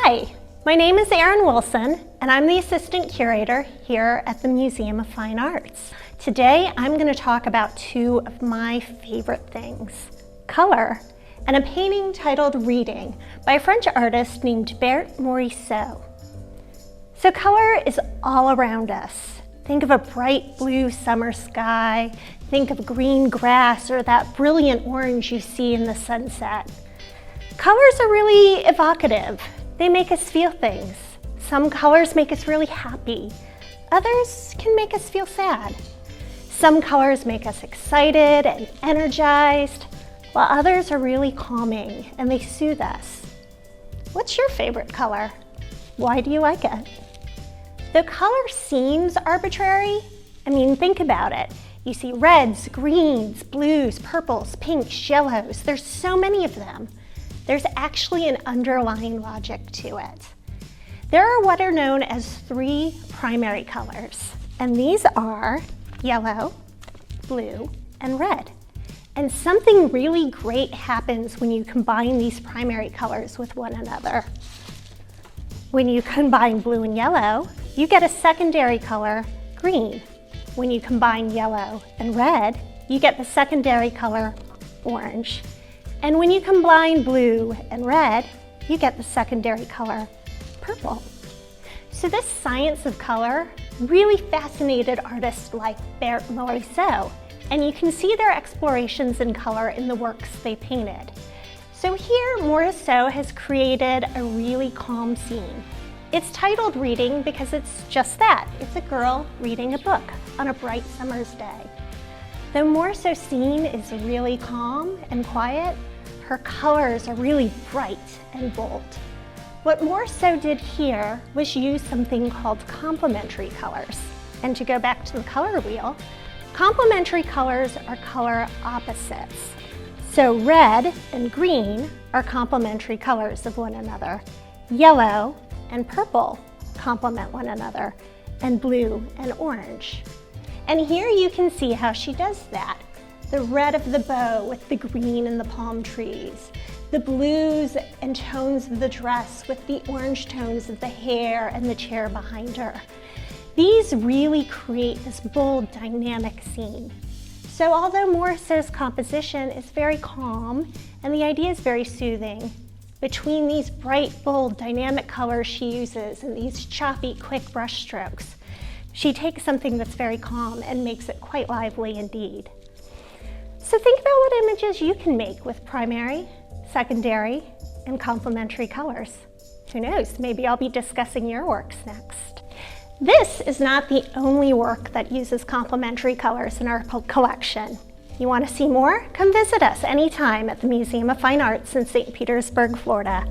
Hi, my name is Erin Wilson, and I'm the assistant curator here at the Museum of Fine Arts. Today, I'm going to talk about two of my favorite things, color and a painting titled Reading by a French artist named Berthe Morisot. So color is all around us. Think of a bright blue summer sky, think of green grass or that brilliant orange you see in the sunset. Colors are really evocative. They make us feel things. Some colors make us really happy. Others can make us feel sad. Some colors make us excited and energized, while others are really calming and they soothe us. What's your favorite color? Why do you like it? Though color seems arbitrary, think about it. You see reds, greens, blues, purples, pinks, yellows. There's so many of them. There's actually an underlying logic to it. There are what are known as three primary colors, and these are yellow, blue, and red. And something really great happens when you combine these primary colors with one another. When you combine blue and yellow, you get a secondary color, green. When you combine yellow and red, you get the secondary color, orange. And when you combine blue and red, you get the secondary color, purple. So this science of color really fascinated artists like Berthe Morisot, and you can see their explorations in color in the works they painted. So here, Morisot has created a really calm scene. It's titled Reading because it's just that. It's a girl reading a book on a bright summer's day. Though Morisot's scene is really calm and quiet, her colors are really bright and bold. What Morisot did here was use something called complementary colors. And to go back to the color wheel, complementary colors are color opposites. So red and green are complementary colors of one another. Yellow and purple complement one another, and blue and orange. And here you can see how she does that. The red of the bow with the green and the palm trees, the blues and tones of the dress with the orange tones of the hair and the chair behind her. These really create this bold, dynamic scene. So although Morisot's composition is very calm and the idea is very soothing, between these bright, bold, dynamic colors she uses and these choppy, quick brush strokes, she takes something that's very calm and makes it quite lively indeed. So think about what images you can make with primary, secondary, and complementary colors. Who knows, maybe I'll be discussing your works next. This is not the only work that uses complementary colors in our collection. You want to see more? Come visit us anytime at the Museum of Fine Arts in St. Petersburg, Florida.